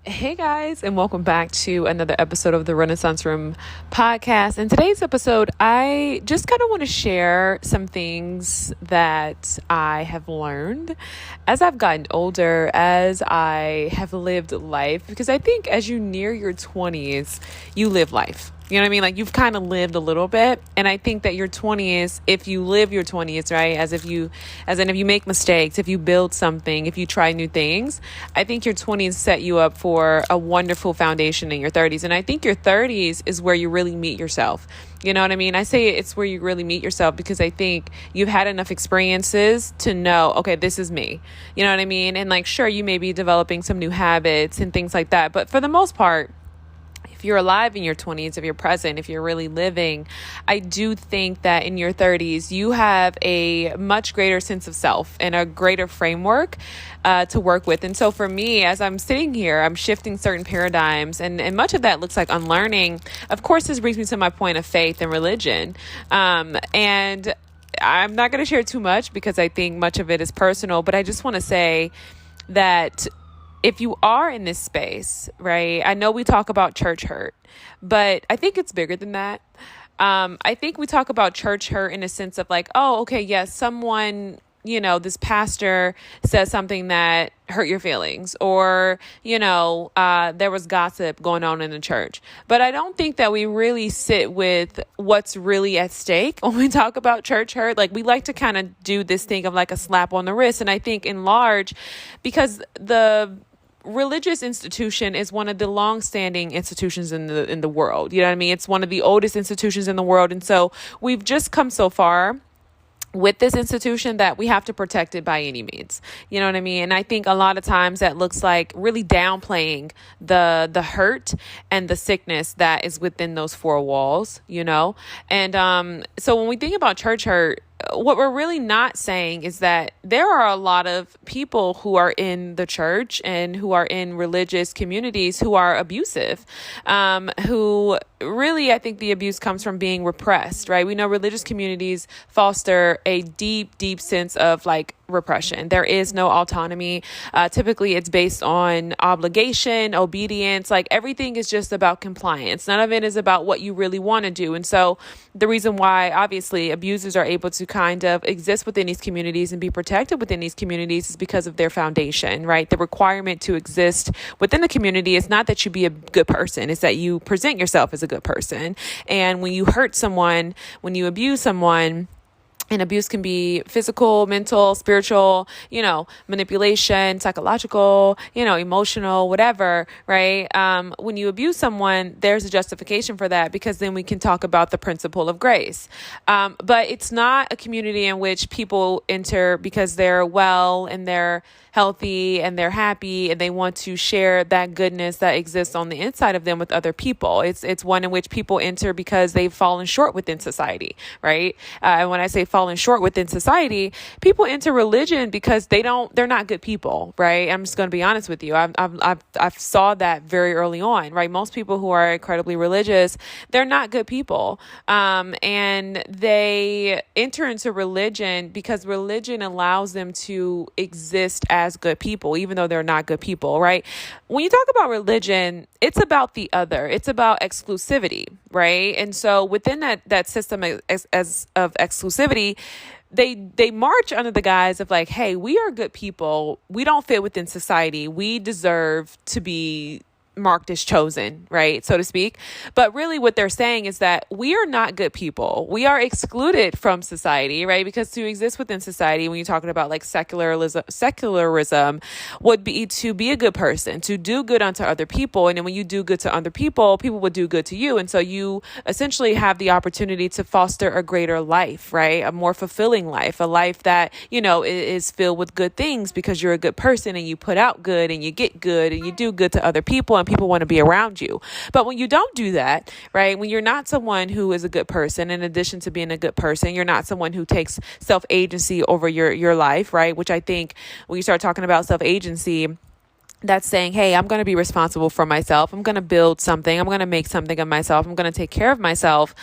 Hey guys, and welcome back to another episode of the Renaissance Room podcast. In today's episode, I just kind of want to share some things that I have learned as I've gotten older, as I have lived life, because I think as you near your 20s, you live life. You know what I mean? Like you've kind of lived a little bit. And I think that your 20s, if you live your 20s, right? As in if you make mistakes, if you build something, if you try new things, I think your 20s set you up for a wonderful foundation in your 30s. And I think your 30s is where you really meet yourself. You know what I mean? I say it's where you really meet yourself because I think you've had enough experiences to know, okay, this is me. You know what I mean? And like, sure, you may be developing some new habits and things like that. But for the most part, if you're alive in your 20s, if you're present, if you're really living, I do think that in your 30s, you have a much greater sense of self and a greater framework to work with. And so for me, as I'm sitting here, I'm shifting certain paradigms, and much of that looks like unlearning. Of course, this brings me to my point of faith and religion. And I'm not going to share too much because I think much of it is personal, but I just want to say that if you are in this space, right, I know we talk about church hurt, but I think it's bigger than that. I think we talk about church hurt in a sense of like, oh, okay, yes, someone, this pastor says something that hurt your feelings, or, there was gossip going on in the church. But I don't think that we really sit with what's really at stake when we talk about church hurt. Like we like to kind of do this thing of like a slap on the wrist. And I think in large, because the religious institution is one of the longstanding institutions in the world. You know what I mean? It's one of the oldest institutions in the world. And so we've just come so far with this institution that we have to protect it by any means. You know what I mean? And I think a lot of times that looks like really downplaying the hurt and the sickness that is within those four walls, And so when we think about church hurt, what we're really not saying is that there are a lot of people who are in the church and who are in religious communities who are abusive, who really, I think the abuse comes from being repressed, right? We know religious communities foster a deep, deep sense of like repression. There is no autonomy. Typically, it's based on obligation, obedience, like everything is just about compliance. None of it is about what you really want to do. And so the reason why obviously abusers are able to kind of exist within these communities and be protected within these communities is because of their foundation, right? The requirement to exist within the community is not that you be a good person. It's that you present yourself as a good person. And when you hurt someone, when you abuse someone, and abuse can be physical, mental, spiritual, manipulation, psychological, emotional, whatever, right? When you abuse someone, there's a justification for that because then we can talk about the principle of grace. But it's not a community in which people enter because they're well and they're healthy and they're happy and they want to share that goodness that exists on the inside of them with other people. It's one in which people enter because they've fallen short within society, right? And when I say fallen short within society, people enter religion because they're not good people, right? I'm just going to be honest with you. I've saw that very early on, right? Most people who are incredibly religious, they're not good people. And they enter into religion because religion allows them to exist as good people, even though they're not good people, right? When you talk about religion, it's about the other. It's about exclusivity, right? And so within that system of exclusivity, they march under the guise of like, hey, we are good people. We don't fit within society. We deserve to be marked as chosen, right, so to speak. But really what they're saying is that we are not good people. We are excluded from society, right? Because to exist within society, when you're talking about like secularism would be to be a good person, to do good unto other people. And then when you do good to other people, people will do good to you. And so you essentially have the opportunity to foster a greater life, right? A more fulfilling life, a life that, is filled with good things because you're a good person and you put out good and you get good and you do good to other people. And people want to be around you. But when you don't do that, right, when you're not someone who is a good person, in addition to being a good person, you're not someone who takes self-agency over your life, right, which I think when you start talking about self-agency, that's saying, hey, I'm going to be responsible for myself. I'm going to build something. I'm going to make something of myself. I'm going to take care of myself.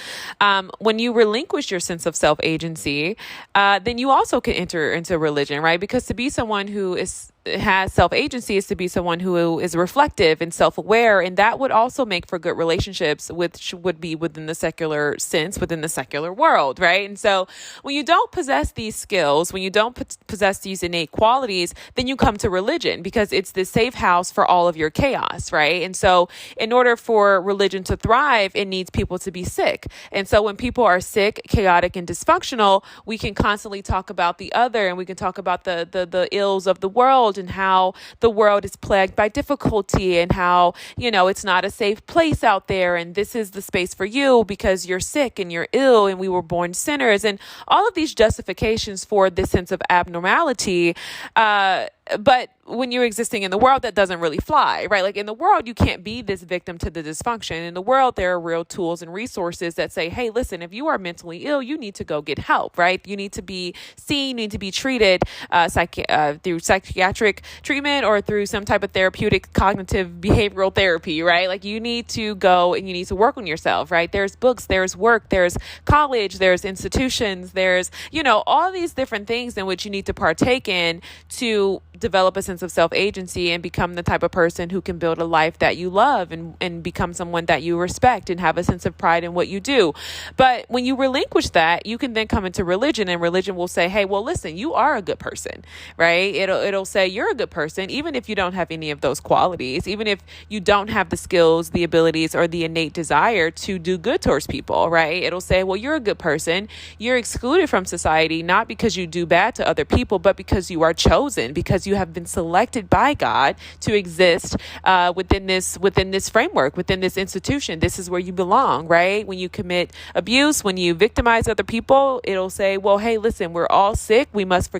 When you relinquish your sense of self-agency, then you also can enter into religion, right? Because to be someone who is has self-agency is to be someone who is reflective and self-aware, and that would also make for good relationships, which would be within the secular sense, within the secular world, right? And so when you don't possess these skills, when you don't possess these innate qualities, then you come to religion because it's the safe house for all of your chaos, right? And so in order for religion to thrive, it needs people to be sick. And so when people are sick, chaotic, and dysfunctional, we can constantly talk about the other, and we can talk about the ills of the world, and how the world is plagued by difficulty, and how, it's not a safe place out there, and this is the space for you because you're sick and you're ill and we were born sinners, and all of these justifications for this sense of abnormality. But when you're existing in the world, that doesn't really fly, right? Like in the world, you can't be this victim to the dysfunction. In the world, there are real tools and resources that say, hey, listen, if you are mentally ill, you need to go get help, right? You need to be seen, you need to be treated through psychiatric treatment or through some type of therapeutic cognitive behavioral therapy, right? Like you need to go and you need to work on yourself, right? There's books, there's work, there's college, there's institutions, there's, all these different things in which you need to partake in to develop a sense of self-agency and become the type of person who can build a life that you love and become someone that you respect and have a sense of pride in what you do. But when you relinquish that, you can then come into religion, and religion will say, hey, well, listen, you are a good person, right? It'll say you're a good person, even if you don't have any of those qualities, even if you don't have the skills, the abilities, or the innate desire to do good towards people, right? It'll say, well, you're a good person. You're excluded from society, not because you do bad to other people, but because you are chosen, because you have been selected by God to exist within this framework, within this institution. This is where you belong, right? When you commit abuse, when you victimize other people, it'll say, well, hey, listen, we're all sick. We must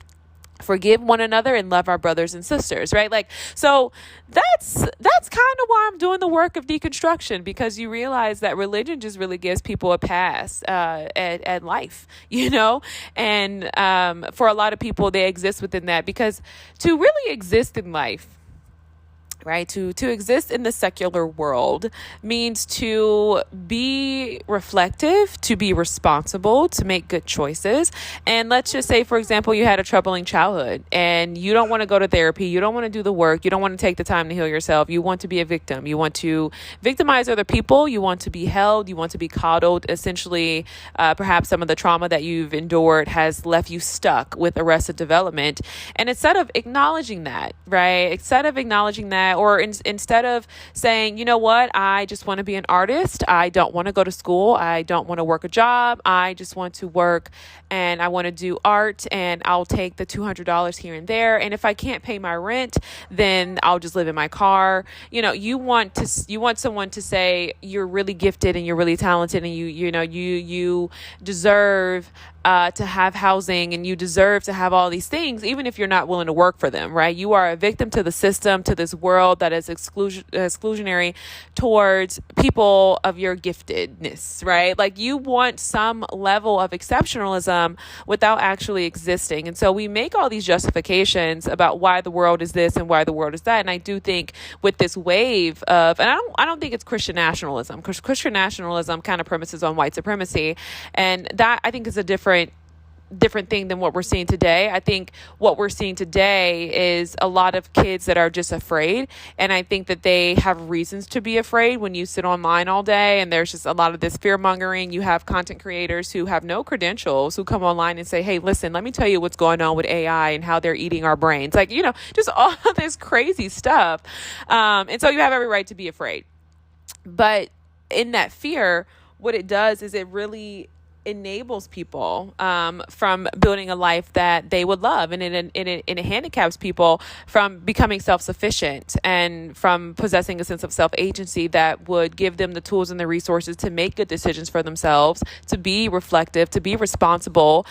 forgive one another and love our brothers and sisters, right? Like, so that's kind of why I'm doing the work of deconstruction, because you realize that religion just really gives people a pass at life, and for a lot of people, they exist within that, because to really exist in life, right? To exist in the secular world means to be reflective, to be responsible, to make good choices. And let's just say, for example, you had a troubling childhood and you don't want to go to therapy. You don't want to do the work. You don't want to take the time to heal yourself. You want to be a victim. You want to victimize other people. You want to be held. You want to be coddled. Essentially, perhaps some of the trauma that you've endured has left you stuck with arrested development. And instead of acknowledging that, right? Or instead of saying, you know what, I just want to be an artist. I don't want to go to school. I don't want to work a job. I just want to work and I want to do art, and I'll take the $200 here and there. And if I can't pay my rent, then I'll just live in my car. You want someone to say you're really gifted and you're really talented, and you deserve to have housing, and you deserve to have all these things, even if you're not willing to work for them, right? You are a victim to the system, to this world that is exclusionary towards people of your giftedness, right? Like you want some level of exceptionalism without actually existing. And so we make all these justifications about why the world is this and why the world is that. And I do think with this wave of, and I don't think it's Christian nationalism, because Christian nationalism kind of premises on white supremacy. And that I think is a different thing than what we're seeing today. I think what we're seeing today is a lot of kids that are just afraid. And I think that they have reasons to be afraid when you sit online all day and there's just a lot of this fear mongering. You have content creators who have no credentials who come online and say, hey, listen, let me tell you what's going on with AI and how they're eating our brains. Like, just all of this crazy stuff. And so you have every right to be afraid. But in that fear, what it does is it really enables people from building a life that they would love, and it handicaps people from becoming self-sufficient and from possessing a sense of self-agency that would give them the tools and the resources to make good decisions for themselves, to be reflective, to be responsible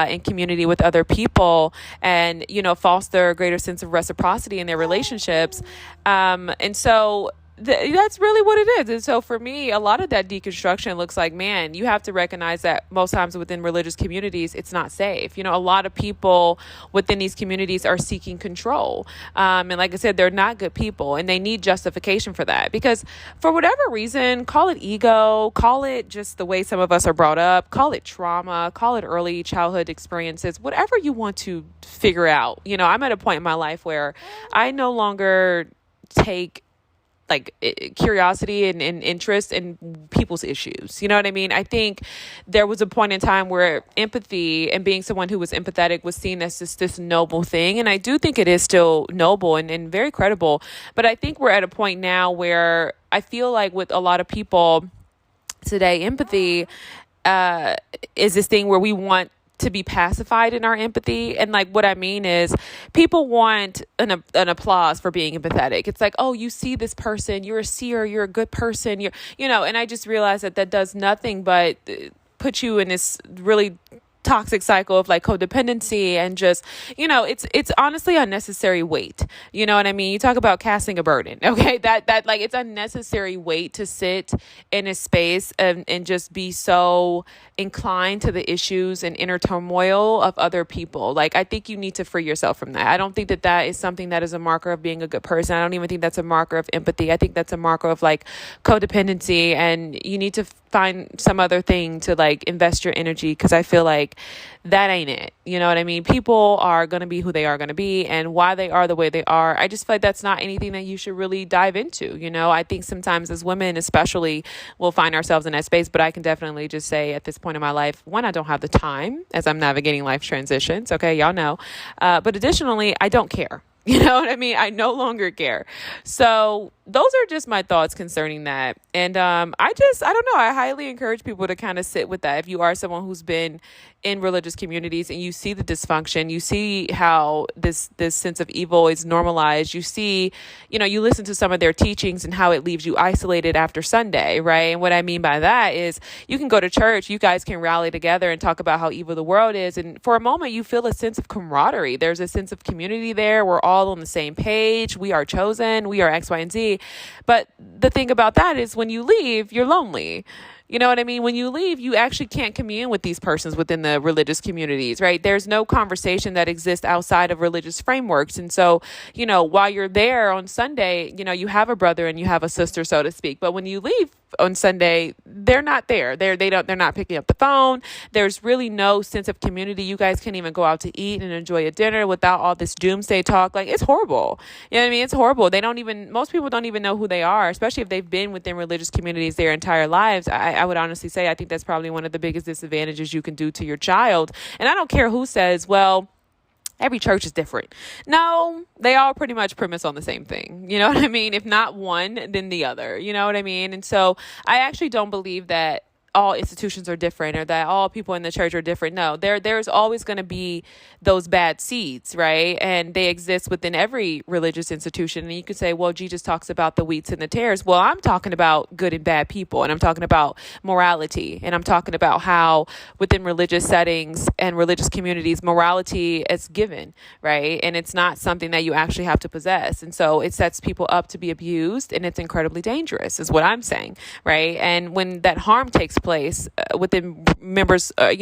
in community with other people, and foster a greater sense of reciprocity in their relationships. And so That's really what it is. And so for me, a lot of that deconstruction looks like, man, you have to recognize that most times within religious communities, it's not safe. A lot of people within these communities are seeking control. And like I said, they're not good people, and they need justification for that, because for whatever reason, call it ego, call it just the way some of us are brought up, call it trauma, call it early childhood experiences, whatever you want to figure out. I'm at a point in my life where I no longer take curiosity and interest in people's issues. You know what I mean? I think there was a point in time where empathy and being someone who was empathetic was seen as this noble thing. And I do think it is still noble and very credible. But I think we're at a point now where I feel like with a lot of people today, empathy is this thing where we want to be pacified in our empathy. And what I mean is, people want an applause for being empathetic. It's like, oh, you see this person, you're a seer, you're a good person, and I just realized that does nothing but put you in this really toxic cycle of codependency, and just, it's honestly unnecessary weight. You know what I mean? You talk about casting a burden. Okay. That it's unnecessary weight to sit in a space and just be so inclined to the issues and inner turmoil of other people. I think you need to free yourself from that. I don't think that is something that is a marker of being a good person. I don't even think that's a marker of empathy. I think that's a marker of codependency, and you need to find some other thing to invest your energy, because I feel like that ain't it. You know what I mean? People are going to be who they are going to be, and why they are the way they are, I just feel like that's not anything that you should really dive into. I think sometimes as women especially, we'll find ourselves in that space, but I can definitely just say at this point in my life, one, I don't have the time as I'm navigating life transitions. Okay, y'all know. But additionally, I don't care. You know what I mean? I no longer care. So those are just my thoughts concerning that. And I don't know. I highly encourage people to kind of sit with that. If you are someone who's been in religious communities and you see the dysfunction, you see how this sense of evil is normalized, you see, you listen to some of their teachings and how it leaves you isolated after Sunday, right? And what I mean by that is, you can go to church, you guys can rally together and talk about how evil the world is. And for a moment, you feel a sense of camaraderie. There's a sense of community there. We're all on the same page. We are chosen. We are X, Y, and Z. But the thing about that is, when you leave, you're lonely. You know what I mean? When you leave, you actually can't commune with these persons within the religious communities, right? There's no conversation that exists outside of religious frameworks. And so, while you're there on Sunday, you have a brother and you have a sister, so to speak. But when you leave on Sunday, they're not there. They're not picking up the phone. There's really no sense of community. You guys can't even go out to eat and enjoy a dinner without all this doomsday talk. It's horrible. You know what I mean? It's horrible. Most people don't even know who they are, especially if they've been within religious communities their entire lives. I would honestly say, I think that's probably one of the biggest disadvantages you can do to your child. And I don't care who says, well, every church is different. No, they all pretty much premise on the same thing. You know what I mean? If not one, then the other. You know what I mean? And so I actually don't believe that all institutions are different, or that all people in the church are different. No, there's always going to be those bad seeds, right? And they exist within every religious institution. And you could say, well, Jesus talks about the wheats and the tares. Well, I'm talking about good and bad people, and I'm talking about morality, and I'm talking about how within religious settings and religious communities, morality is given, right? And it's not something that you actually have to possess. And so it sets people up to be abused, and it's incredibly dangerous, is what I'm saying, right? And when that harm takes place within members, when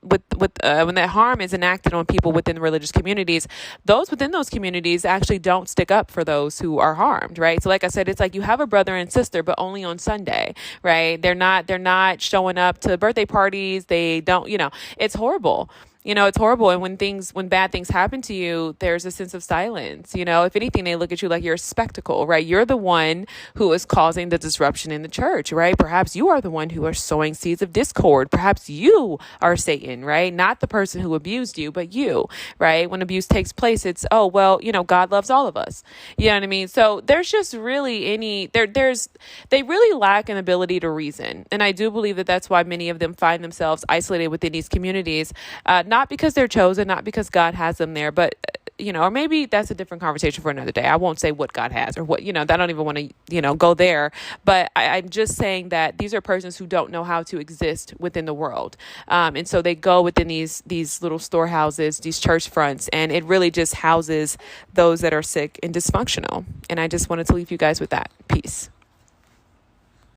that harm is enacted on people within the religious communities, those within those communities actually don't stick up for those who are harmed, right? So like I said, it's like you have a brother and sister, but only on Sunday, right? They're not showing up to birthday parties. They don't, it's horrible. It's horrible. And when bad things happen to you, there's a sense of silence. If anything, they look at you like you're a spectacle, right? You're the one who is causing the disruption in the church, right? Perhaps you are the one who are sowing seeds of discord. Perhaps you are Satan, right? Not the person who abused you, but you, right? When abuse takes place, it's, oh, well, God loves all of us. You know what I mean? So there's just really they really lack an ability to reason. And I do believe that that's why many of them find themselves isolated within these communities, not because they're chosen, not because God has them there, but or maybe that's a different conversation for another day. I won't say what God has or what, I don't even want to, go there. But I'm just saying that these are persons who don't know how to exist within the world. And so they go within these little storehouses, these church fronts, and it really just houses those that are sick and dysfunctional. And I just wanted to leave you guys with that. Peace.